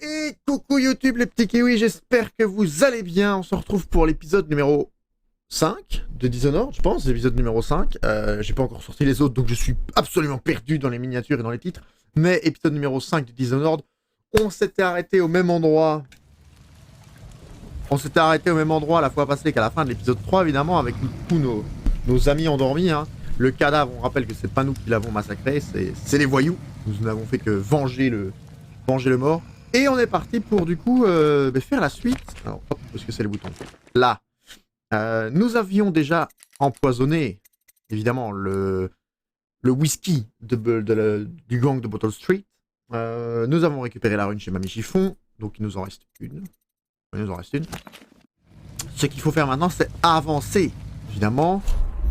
Et coucou YouTube les petits kiwis, j'espère que vous allez bien. On se retrouve pour l'épisode numéro 5 de Dishonored, je pense, l'épisode numéro 5. J'ai pas encore sorti les autres, donc je suis absolument perdu dans les miniatures et dans les titres. Mais épisode numéro 5 de Dishonored, on s'était arrêté au même endroit. On s'était arrêté au même endroit la fois passée qu'à la fin de l'épisode 3, évidemment, avec tous nos amis endormis. Hein. Le cadavre, on rappelle que c'est pas nous qui l'avons massacré, c'est les voyous. Nous n'avons fait que venger le mort. Et on est parti pour du coup faire la suite. Alors, hop, parce que c'est le bouton. Là. Nous avions déjà empoisonné, évidemment, le whisky du gang de Bottle Street. Nous avons récupéré la rune chez Mamie Chiffon. Donc il nous en reste une. Il nous en reste une. Ce qu'il faut faire maintenant, c'est avancer. Évidemment,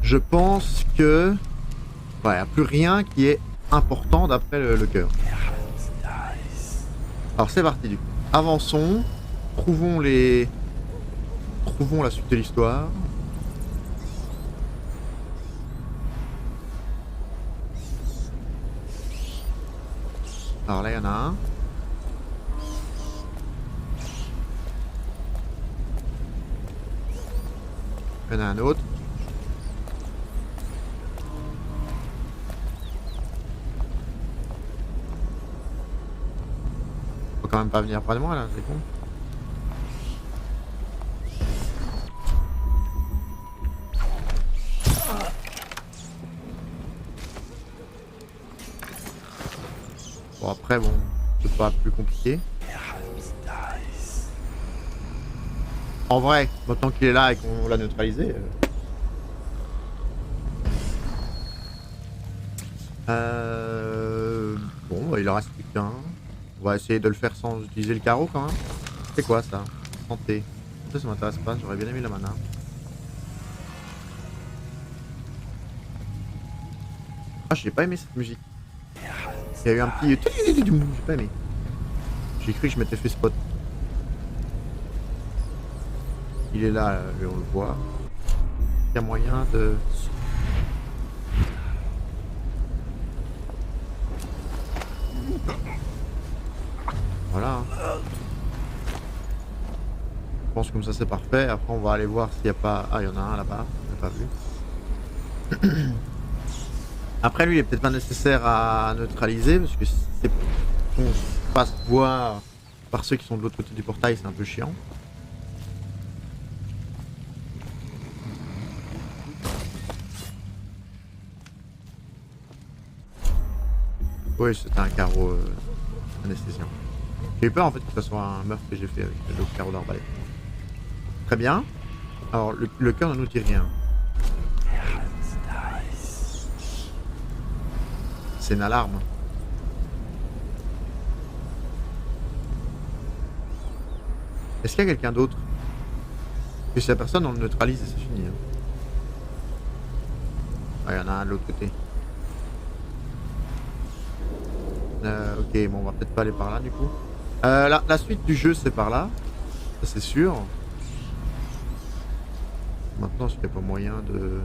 je pense que... il n'y a plus rien qui est important d'après le cœur. Alors c'est parti du coup. Avançons. Trouvons la suite de l'histoire. Alors là, il y en a un. Il y en a un autre. Faut quand même pas venir près de moi là, c'est con. Bon après bon, c'est pas plus compliqué. En vrai, maintenant qu'il est là et qu'on l'a neutralisé. Bon, bah, il en reste plus qu'un. On va essayer de le faire sans utiliser le carreau quand même. C'est quoi ça? Santé. Ça m'intéresse pas, j'aurais bien aimé la mana. Ah, j'ai pas aimé cette musique. Il y a eu un petit... J'ai pas aimé. J'ai cru que je m'étais fait spot. Il est là, on le voit. Il y a moyen de... Voilà. Je pense comme ça c'est parfait. Après on va aller voir s'il n'y a pas... Ah, il y en a un là-bas. Je l'ai pas vu. Après lui il est peut-être pas nécessaire à neutraliser parce que c'est... on se passe voir par ceux qui sont de l'autre côté du portail, c'est un peu chiant. Oui, c'était un carreau anesthésiant. J'ai eu peur en fait que ce soit un meurtre que j'ai fait avec le carreau d'arbalète. Très bien. Alors le cœur ne nous dit rien. C'est une alarme. Est-ce qu'il y a quelqu'un d'autre? Que si la personne on le neutralise et c'est fini. Hein. Ah, il y en a un de l'autre côté. Ok, bon on va peut-être pas aller par là du coup. La suite du jeu c'est par là. Ça c'est sûr. Maintenant il n'y a pas moyen de...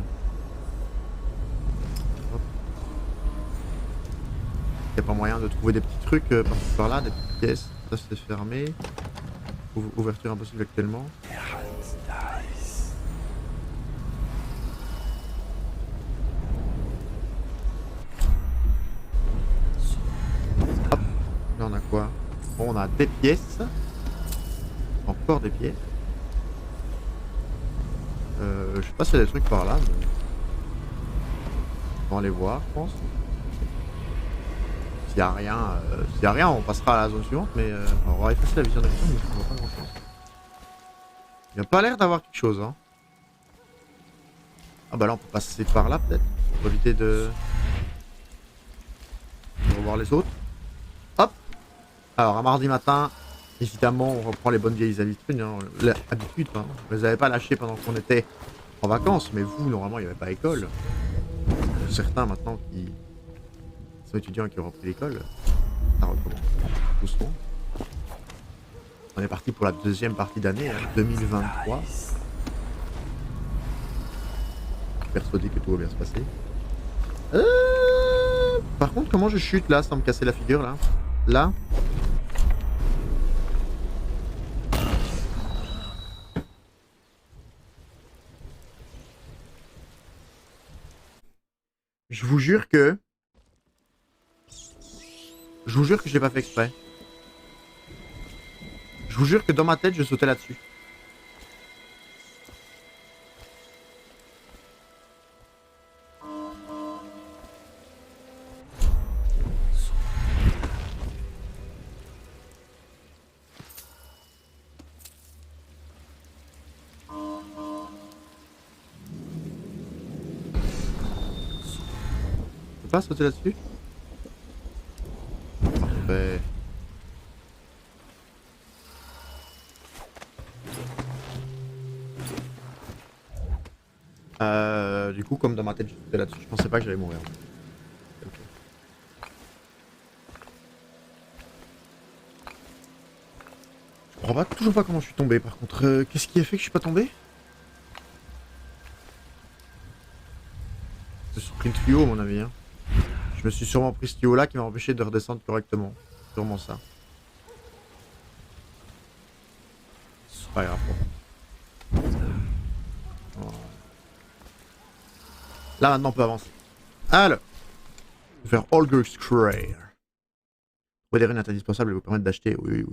Il n'y a pas moyen de trouver des petits trucs par là, des petites pièces. Ça c'est fermé. Ouverture impossible actuellement. Hop, là on a quoi? Bon, on a des pièces. Encore des pièces. Je sais pas s'il y a des trucs par là, mais... on va aller voir, je pense. S'il y a rien, on passera à la zone suivante, mais on va effacer la vision d'action, mais on voit pas grand chose. Il n'y a pas l'air d'avoir quelque chose, hein. Ah bah là on peut passer par là peut-être, pour éviter de revoir les autres. Hop. Alors un mardi matin, évidemment on reprend les bonnes vieilles habitudes, hein. L'habitude, hein. On les avait pas lâchées pendant qu'on était en vacances, mais vous normalement il n'y avait pas école. Certains maintenant qui sont étudiants et qui ont repris l'école, ça recommence doucement. On est parti pour la deuxième partie d'année, hein, 2023. Persuadé que tout va bien se passer. Par contre, comment je chute là sans me casser la figure là? Là. Je vous jure que... Je vous jure que je l'ai pas fait exprès. Je vous jure que dans ma tête, je sautais là-dessus. Je peux pas sauter là-dessus? Parfait. Du coup, comme dans ma tête, je sautais là-dessus. Je pensais pas que j'allais mourir. Ok. Je comprends pas, toujours pas comment je suis tombé. Par contre, qu'est-ce qui a fait que je suis pas tombé? Je me suis pris une tuyau, à mon avis. Hein. Je me suis sûrement pris ce tuyau-là qui m'a empêché de redescendre correctement. Sûrement ça. C'est pas grave. Bon. Là, maintenant, on peut avancer. Alors, je vais faire Holger's Crayer. Trouver des runes indispensables et vous permettre d'acheter. Oui.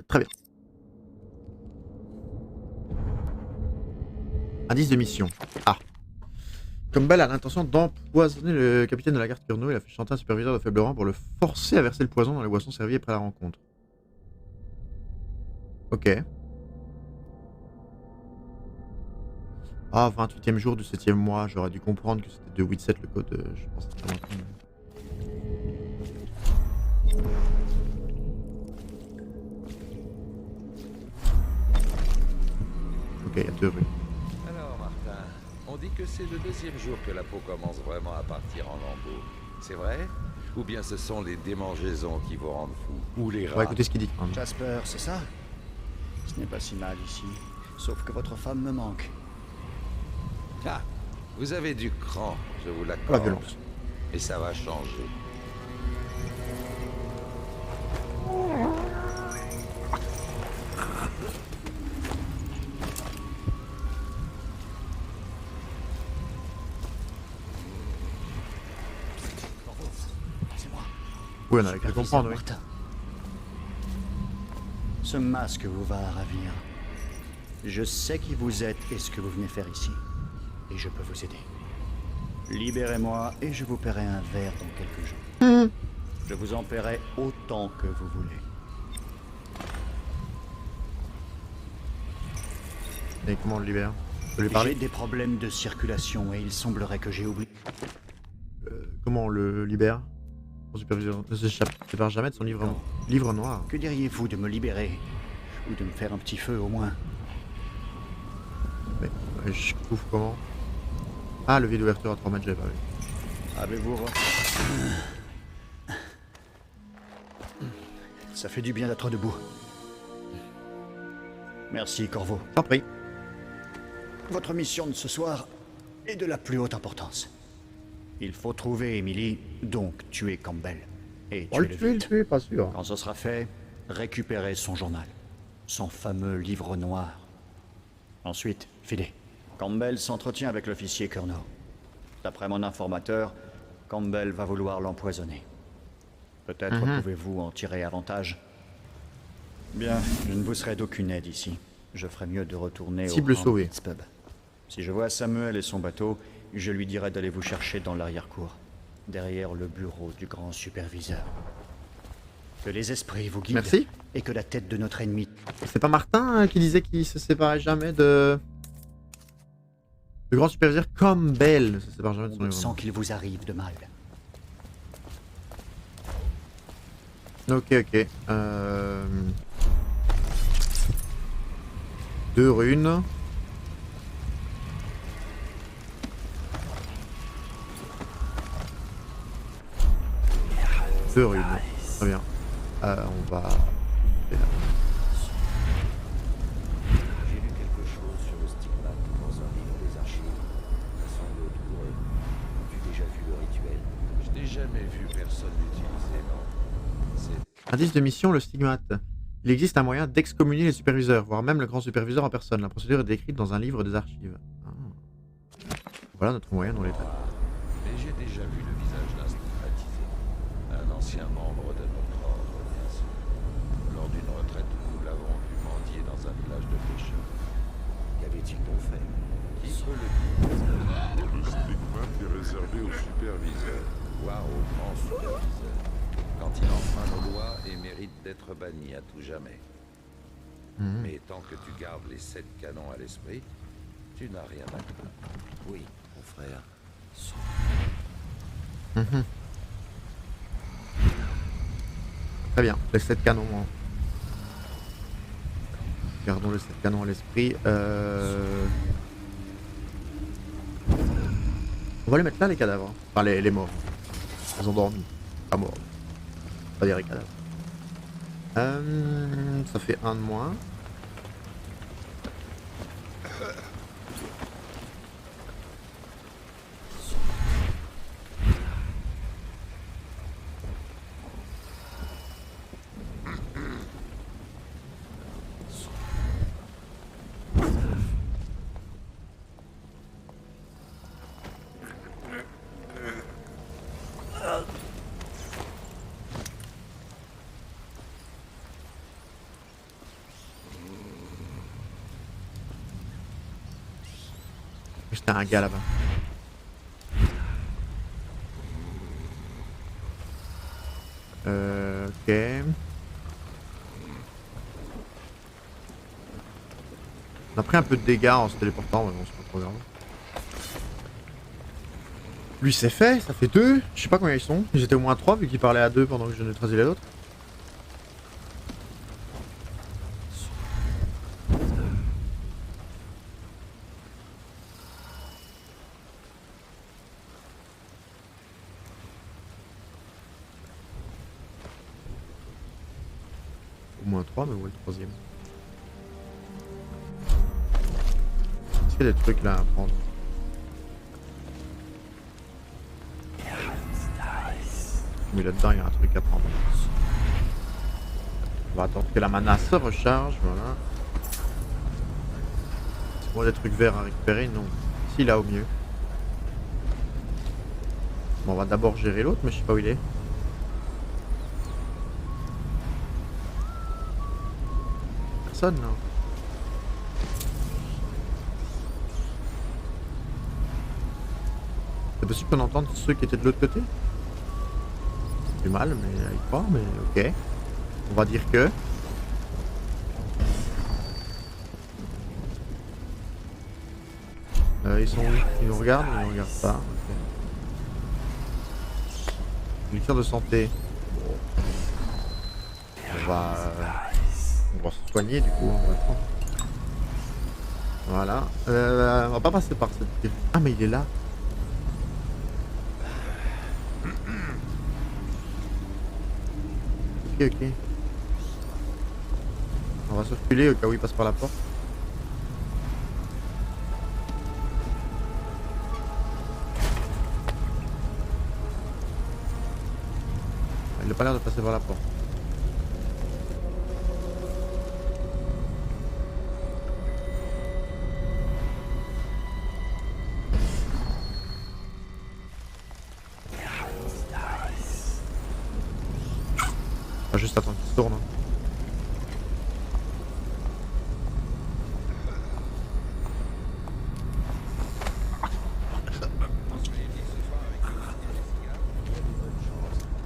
Très bien. Indice de mission. Ah. Campbell a l'intention d'empoisonner le capitaine de la garde Curno. Il a fait chanter un superviseur de faible rang pour le forcer à verser le poison dans les boissons servies après la rencontre. Ok. Ah, 28e jour du 7e mois. J'aurais dû comprendre que c'était de 8-7 le code. Je pense que c'était maintenant. Ok, il y a 2 rues. Alors, Martin, on dit que c'est le 2e jour que la peau commence vraiment à partir en lambeaux. C'est vrai? Ou bien ce sont les démangeaisons qui vous rendent fou? Ou les On va rats? écouter ce qu'il dit. Jasper, c'est ça? Ce n'est pas si mal ici. Sauf que votre femme me manque. Ah, vous avez du cran, je vous La l'accorde. violence. Et ça va changer. C'est moi. Oui, on avait cru comprendre, oui. Martin. Ce masque vous va ravir. Je sais qui vous êtes et ce que vous venez faire ici. Et je peux vous aider. Libérez-moi et je vous paierai un verre dans quelques jours. Je vous en paierai autant que vous voulez. Et comment on le libère? Je peux lui J'ai parler? des problèmes de circulation et il semblerait que j'ai oublié. Comment on le libère? Son superviseur ne se sépare jamais de son livre noir. Que diriez-vous de me libérer? Ou de me faire un petit feu au moins? Mais je trouve comment? Ah, levier d'ouverture à 3 mètres, j'avais pas vu. Avez-vous... Ça fait du bien d'être debout. Merci, Corvo. T'en prie. Votre mission de ce soir est de la plus haute importance. Il faut trouver Emily, donc tuer Campbell. Et Oh, le tuer-le tuer, le vite. tuer, pas sûr. Quand ce sera fait, récupérez son journal. Son fameux livre noir. Ensuite, filez. Campbell s'entretient avec l'officier Curno. D'après mon informateur, Campbell va vouloir l'empoisonner. Peut-être pouvez-vous en tirer avantage. Bien, je ne vous serai d'aucune aide ici. Je ferais mieux de retourner Cible au Grand sauvée. Blitz Pub. Si je vois Samuel et son bateau, je lui dirai d'aller vous chercher dans l'arrière-cour, derrière le bureau du grand superviseur. Que les esprits vous guident. Merci. Et que la tête de notre ennemi... C'est pas Martin qui disait qu'il se séparait jamais de... Le grand superviseur Campbell ne se sépare jamais de son livre sans noir. qu'il vous arrive de mal. Ok. 2 runes. Deux runes. Très bien. On va... J'ai lu quelque chose sur le stigmate dans un livre des archives. Ça semble douloureux. As-tu déjà vu le rituel? Je n'ai jamais vu personne l'utiliser, non. C'est... Indice de mission, le stigmate. Il existe un moyen d'excommunier les superviseurs, voire même le grand superviseur en personne. La procédure est décrite dans un livre des archives. Ah. Voilà notre moyen, on les traite. Mais j'ai déjà vu le visage d'un stigmatisé. Un ancien membre de notre ordre, bien sûr. Lors d'une retraite, nous l'avons vu mendier dans un village de pêcheurs. Qu'avait-il donc fait? Qui peut le dire? Le stigmate est réservé aux superviseurs. Voire au grand superviseur. Quand il enfreint nos lois et mérite d'être banni à tout jamais. Mais tant que tu gardes les 7 canons à l'esprit, tu n'as rien à craindre. Oui, mon frère. Très bien, les 7 canons. Hein. Gardons les 7 canons à l'esprit. On va les mettre là, les cadavres. Hein. Enfin, les morts. Ils ont dormi. Pas morts. Pas dire les cadavres. Ça fait un de moins. J'étais un gars là-bas. Ok. On a pris un peu de dégâts en se téléportant, mais bon, c'est pas trop grave. Lui c'est fait, ça fait 2. Je sais pas combien ils sont. Ils étaient au moins 3 vu qu'ils parlaient à 2 pendant que je neutralisais les autres. Au moins 3, mais où est le troisième? Est-ce qu'il y a des trucs là à prendre? Mais là-dedans, il y a un truc à prendre. On va attendre que la mana se recharge, voilà. C'est bon, des trucs verts à récupérer? Non. Si, là, au mieux. Bon, on va d'abord gérer l'autre, mais je sais pas où il est. Personne, là. C'est possible qu'on entende ceux qui étaient de l'autre côté? Du mal, mais avec pas, mais ok. On va dire que. Ils sont où? Ils nous regardent ou ils nous regardent pas? Okay. Élixir de santé. Bon. On va se soigner du coup. On va prendre. Voilà. On va pas passer par cette. Ah mais il est là. Ok, ok. On va se reculer au cas où il passe par la porte. Il n'a pas l'air de passer par la porte. On va juste attendre qu'il se tourne. Hein.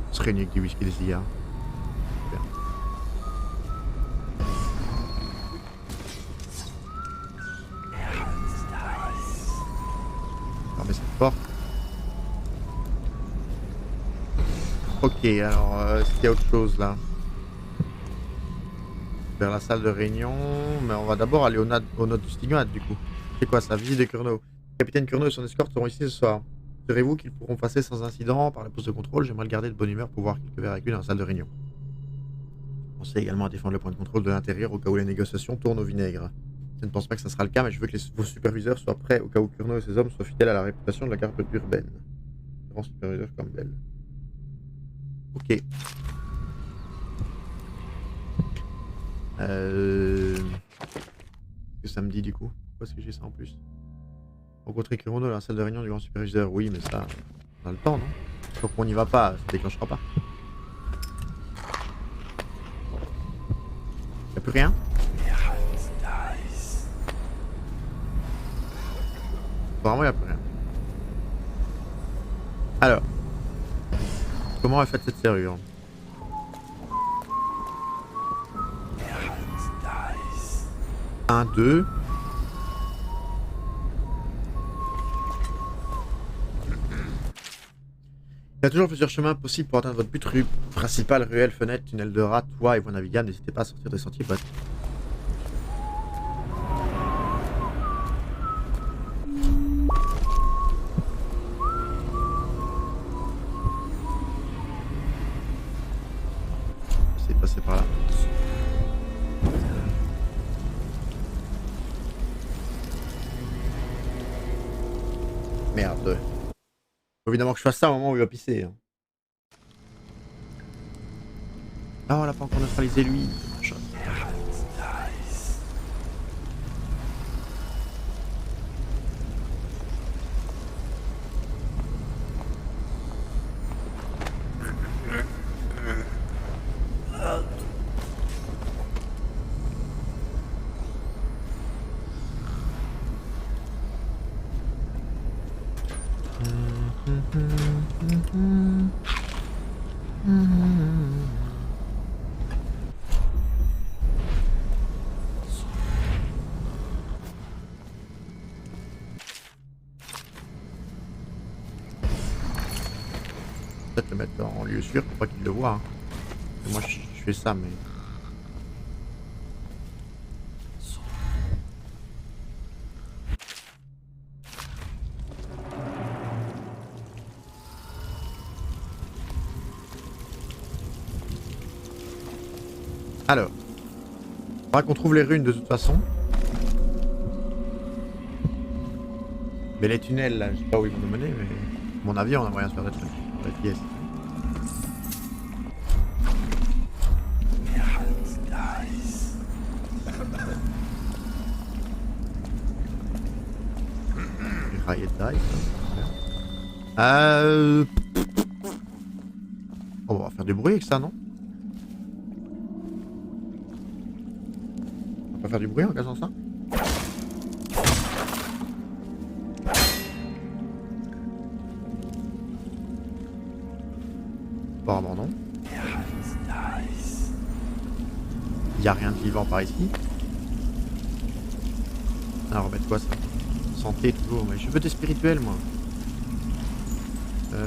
On se réunit avec du whisky et des cigares. Super. Fermez cette porte. Ok, alors est-ce qu'il y a autre chose là? Vers la salle de réunion, mais on va d'abord aller aux notes du stigmate du coup. C'est quoi ça? Visite de Curno. Capitaine Curno et son escorte seront ici ce soir. Serez-vous qu'ils pourront passer sans incident par le poste de contrôle? J'aimerais le garder de bonne humeur pour voir quelques verres avec lui dans la salle de réunion. Pensez également à défendre le point de contrôle de l'intérieur au cas où les négociations tournent au vinaigre. Je ne pense pas que ça sera le cas, mais je veux que vos superviseurs soient prêts au cas où Curno et ses hommes soient fidèles à la réputation de la garde urbaine. Grand superviseur Campbell. Ok. Qu'est-ce que ça me dit du coup? Pourquoi est-ce que j'ai ça en plus? Rencontrer Kurono dans la salle de réunion du grand superviseur. Oui, mais ça, on a le temps, non? Tant qu'on n'y va pas, ça déclenchera pas. Y'a plus rien? Apparemment, y'a plus rien. Alors. Comment est faite cette serrure? Un, deux. Il y a toujours plusieurs chemins possibles pour atteindre votre but. Rue principale, ruelle, fenêtre, tunnel de rat, toit et voie navigable. N'hésitez pas à sortir des sentiers boîte. C'est passé par là. Merde. Faut évidemment que je fasse ça au moment où il va pisser. Hein. Ah, on l'a pas encore neutralisé lui. Peut-être le mettre en lieu sûr pour pas qu'il le voit. Hein. Moi je fais ça mais... Alors, il faudra qu'on trouve les runes de toute façon. Mais les tunnels là, je sais pas où ils vont nous mener, mais à mon avis on a moyen de faire des trucs. Yes. Rail dice. On va faire du bruit avec ça, non? On va faire du bruit en cassant ça? Apparemment non. Il n'y a rien de vivant par ici. Ah, remettre quoi ça? Santé toujours, mais je veux des spirituels moi. Ça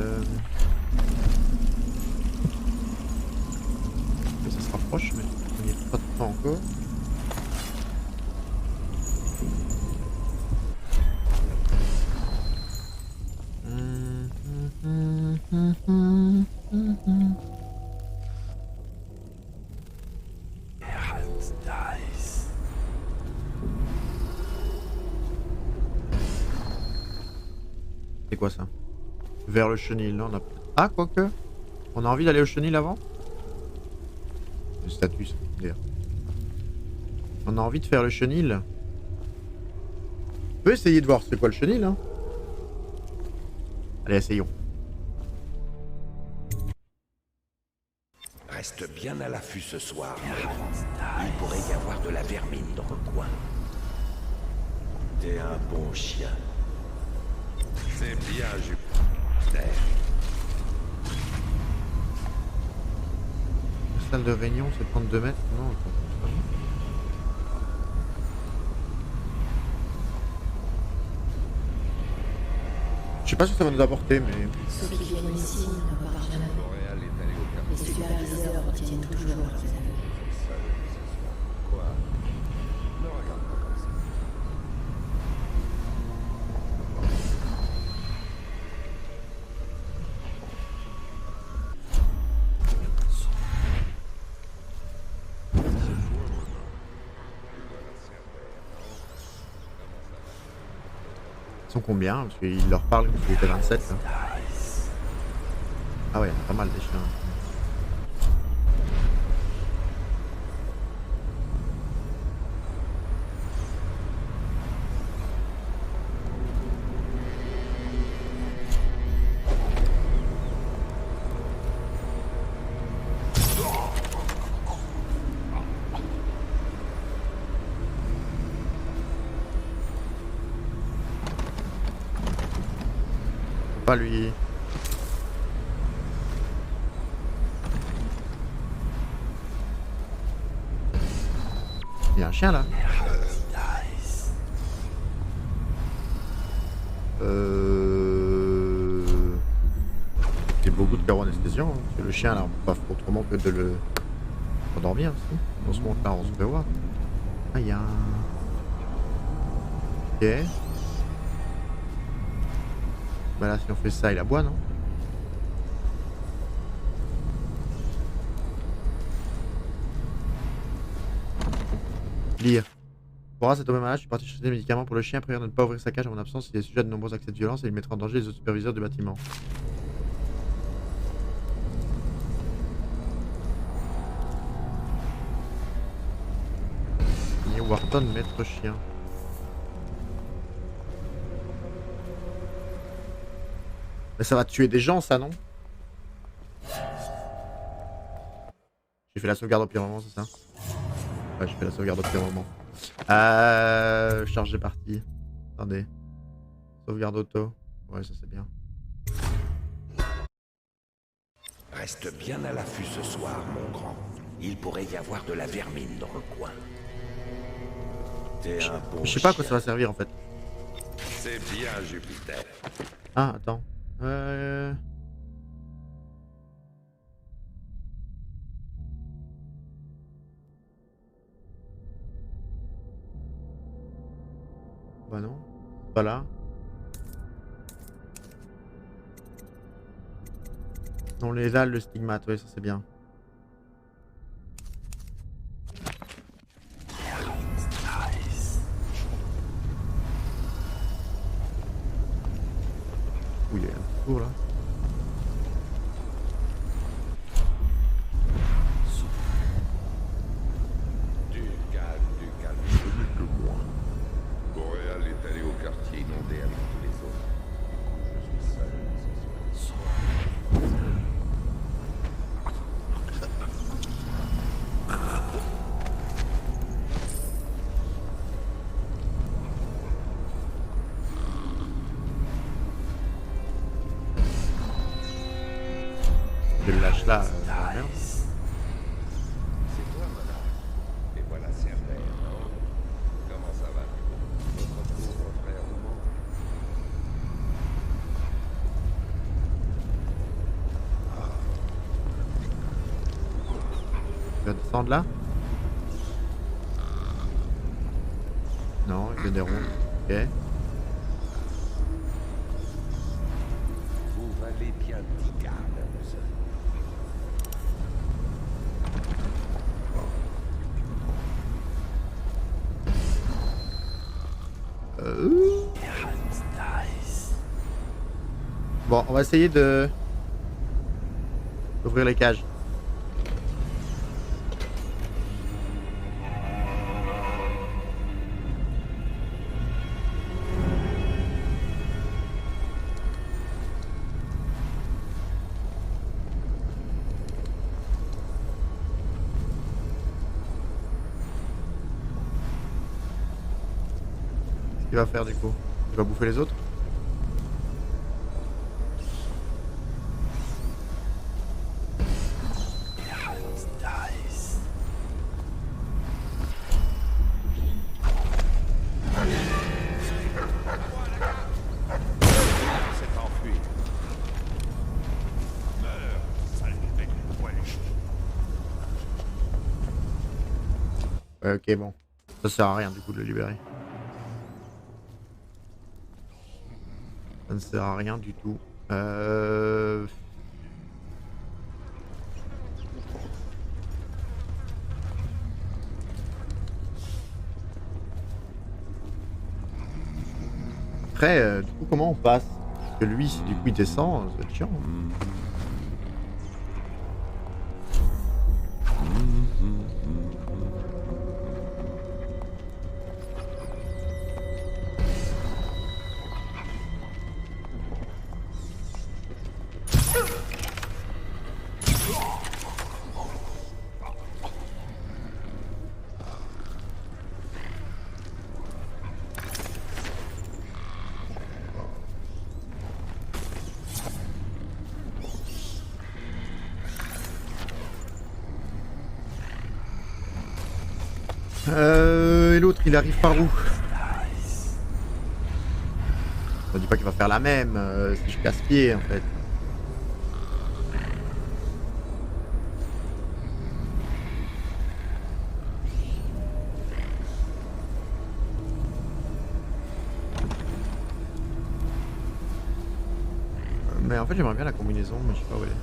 se rapproche, mais on n'y est pas de temps encore. C'est quoi ça? Vers le chenil, là on a... Ah, quoique. On a envie d'aller au chenil avant? Le statut, ça veut dire. On a envie de faire le chenil. On peut essayer de voir c'est quoi le chenil, hein. Allez, essayons. Reste bien à l'affût ce soir. Il pourrait y avoir de la vermine dans le coin. T'es un bon chien. C'est bien, Jupiter. La salle de réunion, c'est 32 mètres. Non, attends. Je sais pas ce que ça va nous apporter, mais... Ceux qui viennent ici ne repartent jamais. Les superviseurs retiennent toujours leurs aveux. Quoi? Ne regarde pas comme ça. Ils sont combien? Parce qu'il leur parle comme s'il était 27. Là. Ah ouais, il y en a pas mal des chiens. pas lui. Il y a un chien là. Il y a beaucoup de carreaux anesthésiants, hein, parce que le chien là, on peut pas autrement que de le endormir aussi. Dans ce monde là, on se fait voir. Ah, il y a un. Ok. Bah là, si on fait ça, il aboie, non? Lire. Bora est tombé malade, je suis parti chercher des médicaments pour le chien, prière de ne pas ouvrir sa cage en mon absence, il est sujet à de nombreux accès de violence et il mettra en danger les autres superviseurs du bâtiment. Neil Wharton, maître chien. Mais ça va tuer des gens, ça, non? J'ai fait la sauvegarde au pire moment, c'est ça? Ouais, j'ai fait la sauvegarde au pire moment. Charge de partie. Attendez. Sauvegarde auto. Ouais, ça c'est bien. Reste bien à l'affût ce soir, mon grand. Il pourrait y avoir de la vermine dans le coin. T'es un bon Je sais pas à quoi ça chien. va servir en fait. C'est bien, Jupiter. Ah, attends. Bah non. Pas là. Non, les dalles, le stigmate, ouais, ça c'est bien. Ouh, il y a un petit tour là. Du calme, du calme. Ce n'est que moi. Boréal est allé au quartier inondé avec tous les autres. Je suis seul ce soir. Je le lâche là. Merde. C'est toi, madame. Et voilà Cerbère, non? Comment ça va? Votre pauvre frère vous manque. Il va descendre là. Non, il fait des rondes. Ok. Vous valez bien 10 gardes, monsieur. Bon, on va essayer de d'ouvrir les cages. Qu'est-ce qu'il va faire du coup? Il va bouffer les autres? C'est enfui. Ouais, ok, bon. Ça sert à rien du coup de le libérer. Ça ne sert à rien du tout. Après, du coup, comment on passe? Parce que lui, si du coup il descend, ça va être chiant. Et l'autre, il arrive par où? On dit pas qu'il va faire la même si je casse pied en fait. Mais en fait j'aimerais bien la combinaison, mais je sais pas où elle est.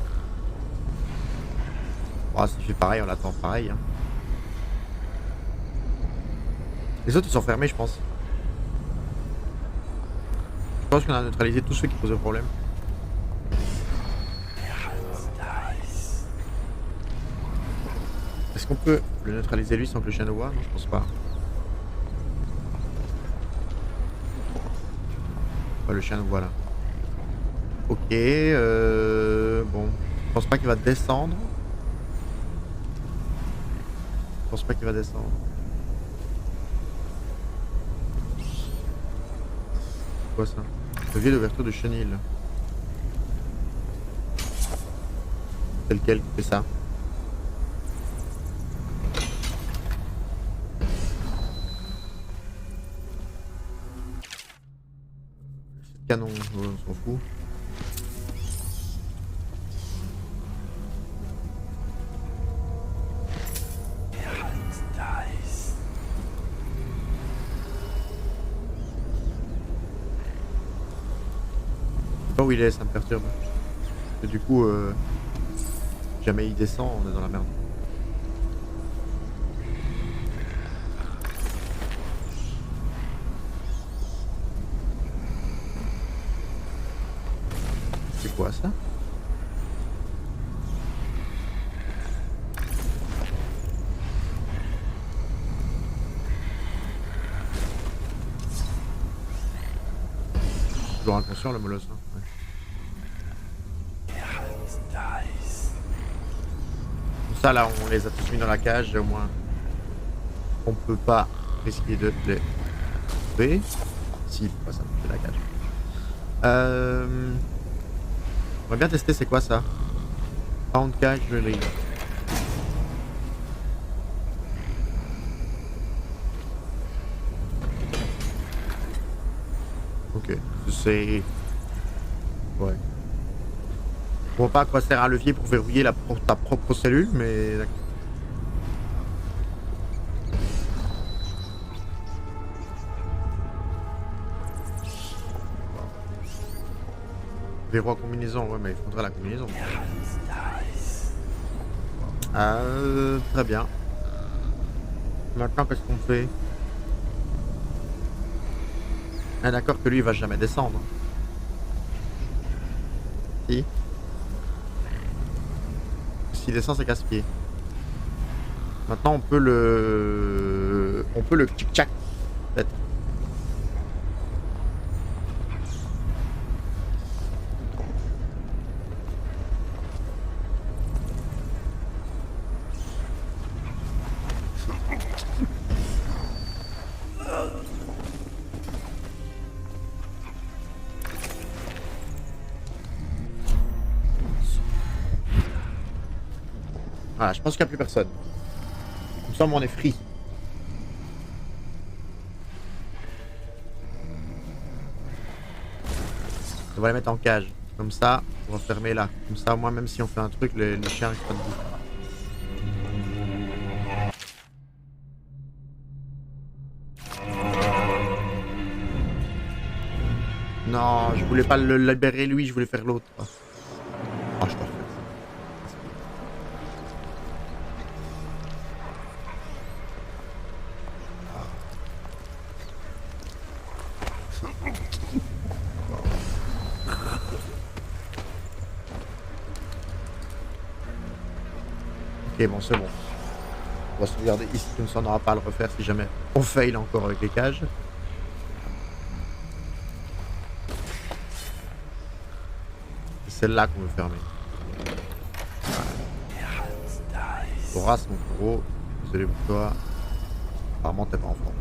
Bon, si je fais pareil, on l'attend pareil. Hein. Les autres ils sont fermés je pense. Je pense qu'on a neutralisé tous ceux qui posaient problème. Est-ce qu'on peut le neutraliser lui sans que le chien le voie? Non, je pense pas. Ouais, le chien nous voit là. Ok, bon. Je pense pas qu'il va descendre. Je pense pas qu'il va descendre. C'est quoi ça? Levier d'ouverture de chenille. C'est lequel qui fait ça? C'est canon, on s'en fout. Pas où il est, ça me perturbe. Parce que du coup, jamais il descend, on est dans la merde. C'est quoi ça? Toujours inconscient le molosse. Hein. Ouais. Ça là on les a tous mis dans la cage au moins on peut pas risquer de les trouver. Si, pas ça, c'est la cage. On va bien tester c'est quoi ça. Found cage release. Ok, c'est... Ouais. Je vois pas à quoi sert un levier pour verrouiller ta propre cellule, mais... Verrou à combinaison, ouais, mais il faudrait la combinaison. Très bien. Maintenant, qu'est-ce qu'on fait? Ah d'accord que lui il va jamais descendre. Si. S'il descend c'est casse-pied. Maintenant on peut le... On peut le tchic-tchac peut-être. Voilà, je pense qu'il n'y a plus personne. Comme ça, on est free. On va les mettre en cage. Comme ça, on va fermer là. Comme ça, au moins, même si on fait un truc, les chiens restent pas debout. Non, je voulais pas le libérer lui, je voulais faire l'autre. Oh, je peux refaire ça. Ok, bon, c'est bon. On va se regarder ici, comme ça on n'aura pas à le refaire si jamais on fail encore avec les cages. C'est celle-là qu'on veut fermer. Horace, mon gros, désolé pour toi. Apparemment, t'es pas en forme.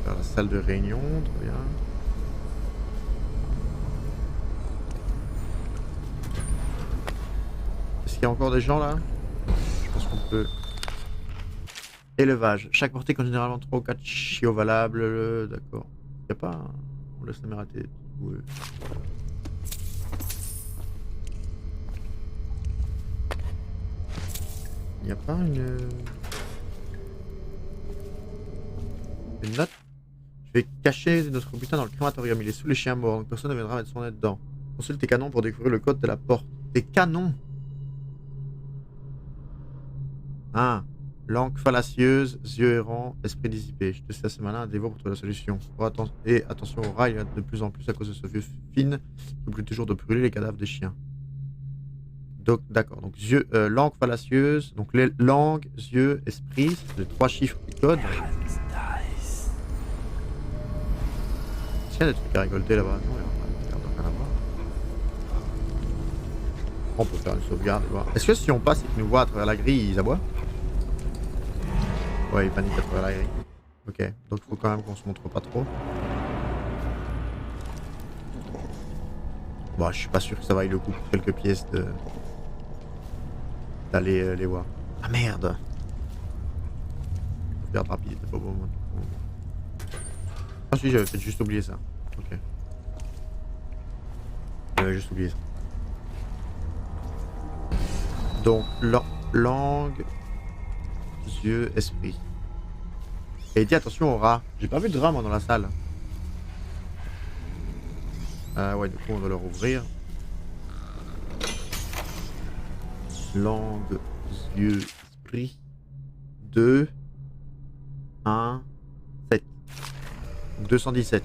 Dans la salle de réunion, très bien. y a encore des gens là? Je pense qu'on peut... Élevage. Chaque portée contient généralement 3 ou 4 chiots valables. D'accord. Y a pas un... On laisse la rater. Ouais. Y a pas une note? Je vais cacher notre butin dans le crématorium. Il est sous les chiens morts, donc personne ne viendra mettre son nez dedans. Consulte tes canons pour découvrir le code de la porte. Des canons? Ah. Langue fallacieuse, yeux errants, esprit dissipé. Je te sais assez malin à dévouer pour trouver la solution. Et attention aux rats, il y a de plus en plus à cause de ce vieux Finn qui oublie toujours de brûler les cadavres des chiens. Donc, d'accord, donc yeux, langue fallacieuse, donc les langues, yeux, esprit, c'est les 3 chiffres du code. Est-ce qu'il y a des trucs à récolter là-bas? Non, il y a rien à voir. On peut faire une sauvegarde et voir. Est-ce que si on passe et qu'ils nous voient à travers la grille, ils aboient? Ouais, il panique à travers la grille. Ok, donc il faut quand même qu'on se montre pas trop. Bon, je suis pas sûr que ça vaille le coup pour quelques pièces d'aller les voir. Ah merde! Sauvegarde rapide, c'était pas bon. Ah si, j'avais peut-être juste oublié ça. Ok. J'avais juste oublié ça. Donc, langue, yeux, esprit. Et dit attention au rat. J'ai pas vu de rat moi dans la salle. Ouais, du coup on va leur ouvrir. Langue, yeux, esprit. 2, 1, 7. 217.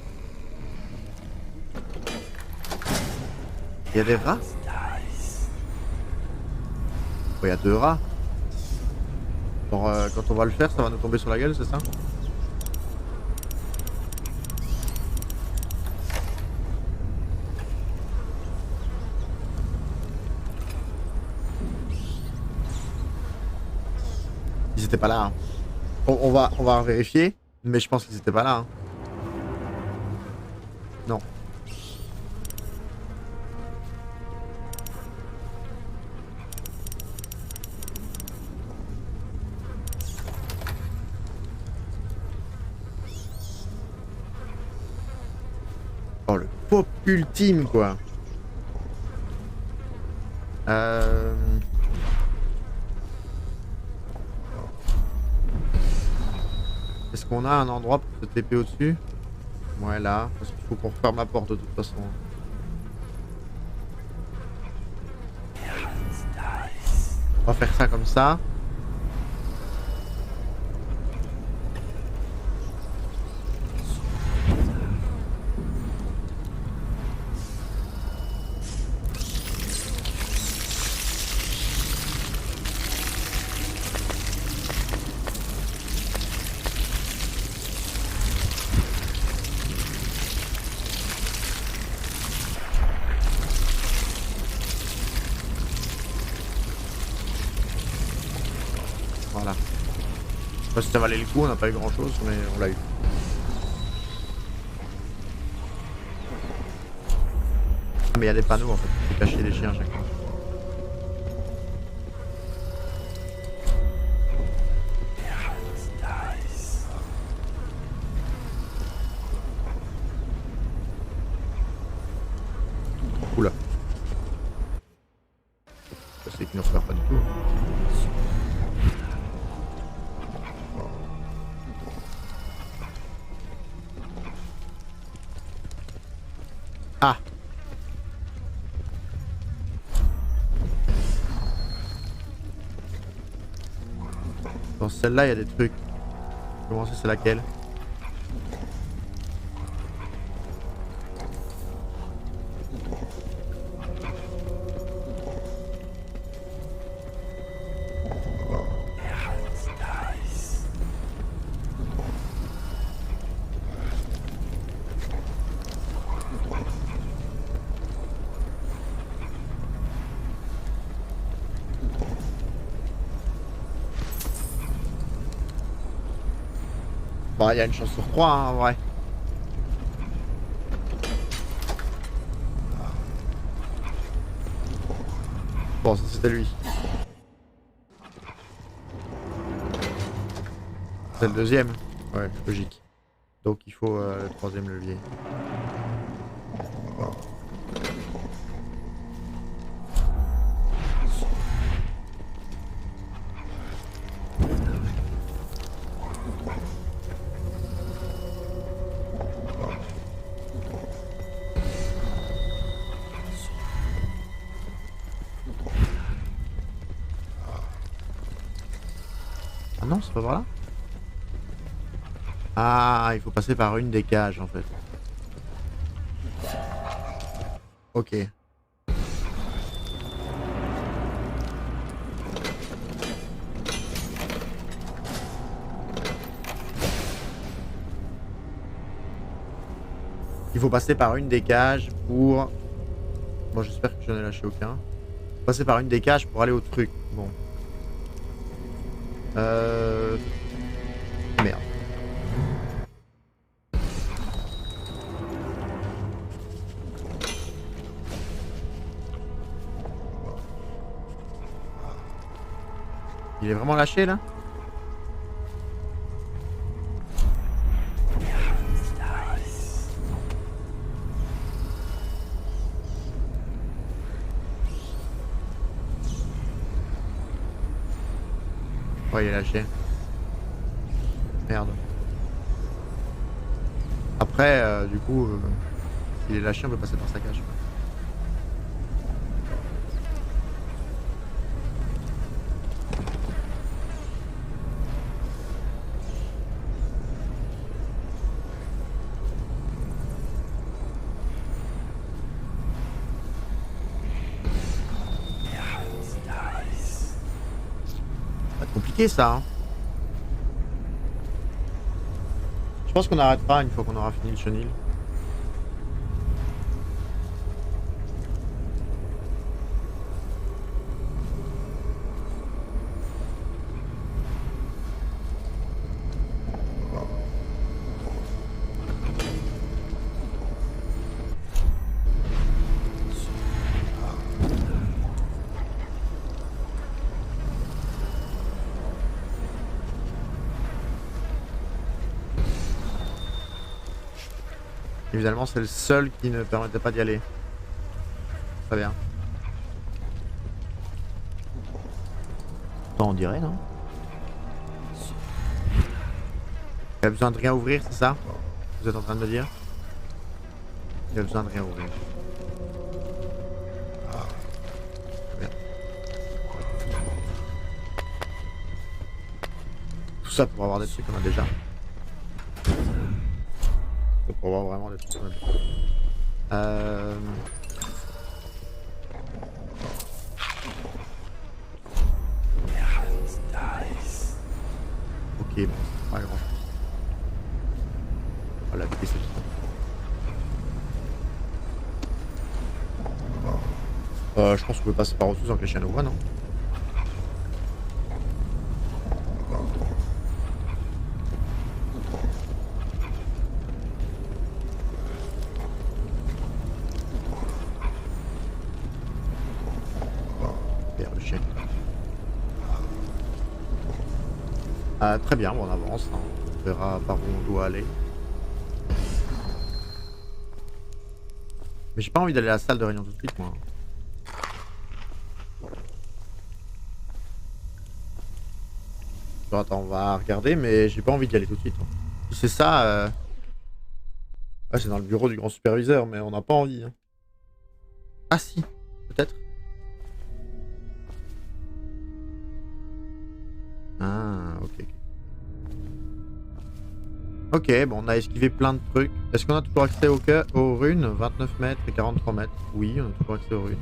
Il y a des rats? Il y a 2 rats. Genre, quand on va le faire, ça va nous tomber sur la gueule, c'est ça? Ils étaient pas là. Hein. On va vérifier, mais je pense qu'ils étaient pas là. Hein. Non. Oh le pop ultime quoi. Est-ce qu'on a un endroit pour se TP au-dessus? Ouais là, parce qu'il faut qu'on referme la porte de toute façon. On va faire ça comme ça. Voilà. Je sais pas si ça valait le coup, on n'a pas eu grand chose, mais on l'a eu. Ah, mais il y a des panneaux en fait, il faut cacher les chiens à chaque fois. Oula. Ça c'est qu'ils ne repèrent pas du tout. Ah! Dans celle-là, il y a des trucs. Comment ça, c'est laquelle? Bah, il y a une chance sur 3, hein, en vrai. Bon, ça c'était lui. C'est le deuxième. Ouais, logique. Donc il faut le troisième levier. Ah non, c'est pas par là? Ah, il faut passer par une des cages en fait. Ok. Il faut passer par une des cages pour... Bon, j'espère que j'en ai lâché aucun. Passer par une des cages pour aller au truc. Bon. Merde. Il est vraiment lâché là? Ouais, il est lâché. Merde. Après, du coup, s'il est lâché, on peut passer par sa cage. Ça va être compliqué ça. Hein. Je pense qu'on arrêtera une fois qu'on aura fini le chenil. Évidemment, c'est le seul qui ne permettait pas d'y aller. Très bien. On dirait, non? Il a besoin de rien ouvrir, c'est ça? Vous êtes en train de me dire? Il a besoin de rien ouvrir. Très bien. Tout ça pour avoir des trucs qu'on a déjà. Pour avoir vraiment des trucs. Ok, bon, c'est pas grand chose. Oh la vitesse, je pense qu'on peut passer par au-dessus sans que les chiens nous voient, non? Très bien, bon, on avance, hein. On verra par où on doit aller. Mais j'ai pas envie d'aller à la salle de réunion tout de suite, moi. Bon, attends, on va regarder, mais j'ai pas envie d'y aller tout de suite. Hein. Si c'est ça, ouais, c'est dans le bureau du grand superviseur, mais on n'a pas envie. Hein. Ah si, peut-être. Ah, ok. Ok, bon, on a esquivé plein de trucs. Est-ce qu'on a toujours accès aux runes? 29 mètres et 43 mètres. Oui, on a toujours accès aux runes.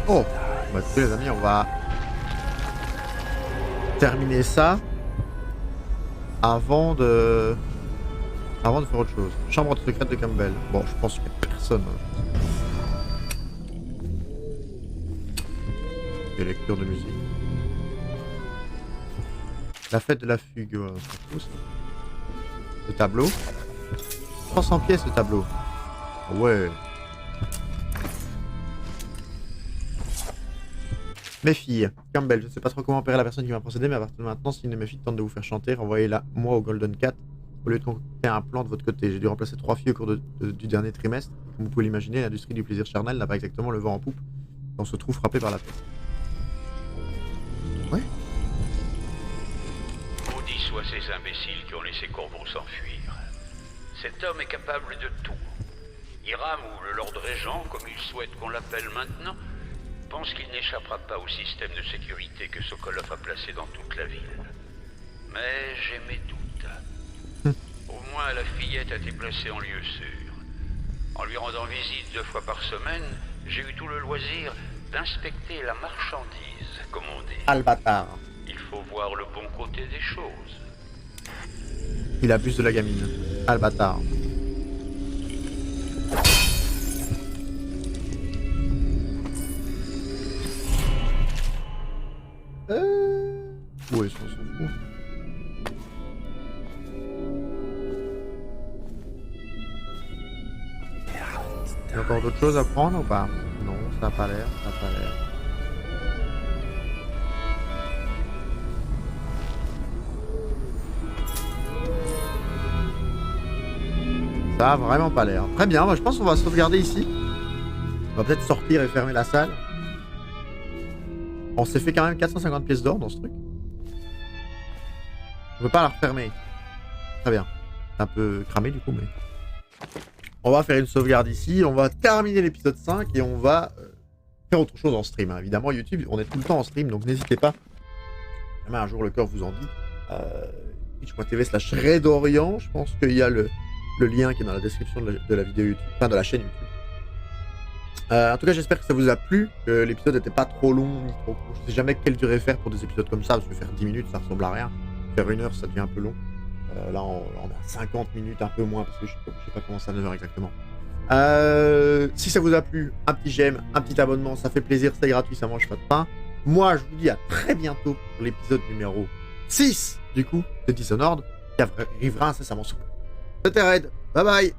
Oh, bah écoutez les amis, on va terminer ça avant de faire autre chose. Chambre secrète de Campbell. Bon, je pense qu'il n'y a personne. Et lecture de musique. La fête de la fugue. Ouais, le tableau. 300 pièces le tableau. Ouais. Mes filles, Campbell, je ne sais pas trop comment opérer la personne qui m'a procédé, mais à partir de maintenant, si une de mes filles tente de vous faire chanter, renvoyez-la moi au Golden Cat, au lieu de concocter un plan de votre côté. J'ai dû remplacer 3 filles au cours du dernier trimestre. Comme vous pouvez l'imaginer, l'industrie du plaisir charnel n'a pas exactement le vent en poupe. On se trouve frappé par la peste. Ouais. Maudits soient ces imbéciles qui ont laissé Corbeau s'enfuir. Cet homme est capable de tout. Hiram, ou le Lord Régent, comme il souhaite qu'on l'appelle maintenant, pense qu'il n'échappera pas au système de sécurité que Sokolov a placé dans toute la ville. Mais j'ai mes doutes. Au moins, la fillette a été placée en lieu sûr. En lui rendant visite 2 fois par semaine, j'ai eu tout le loisir d'inspecter la marchandise, comme on dit. Albatard. Il faut voir le bon côté des choses. Il abuse de la gamine. Albatard. Ouais, ça on s'en fout. Il y a encore d'autres choses à prendre ou pas? Non, ça n'a pas l'air, ça n'a pas l'air. Ça a vraiment pas l'air. Très bien, moi je pense qu'on va sauvegarder ici. On va peut-être sortir et fermer la salle. On s'est fait quand même 450 pièces d'or dans ce truc. On peut pas la refermer. Très bien. C'est un peu cramé du coup, mais... On va faire une sauvegarde ici. On va terminer l'épisode 5 et on va faire autre chose en stream. Hein. Évidemment, YouTube, on est tout le temps en stream, donc n'hésitez pas. Jamais un jour le cœur vous en dit. Twitch.tv/Redorian. Je pense qu'il y a le lien qui est dans la description de la vidéo YouTube, enfin de la chaîne YouTube. En tout cas, j'espère que ça vous a plu, que l'épisode n'était pas trop long ni trop court. Je sais jamais quelle durée faire pour des épisodes comme ça, parce que faire 10 minutes, ça ressemble à rien. Faire 1 heure, ça devient un peu long. Là, on a 50 minutes, un peu moins, parce que je sais pas comment ça 9 heures exactement. Si ça vous a plu, un petit j'aime, un petit abonnement, ça fait plaisir, c'est gratuit, ça mange pas de pain. Moi, je vous dis à très bientôt pour l'épisode numéro 6, du coup, de Dishonored, qui arrivera incessamment sous peu. C'était Red, bye bye.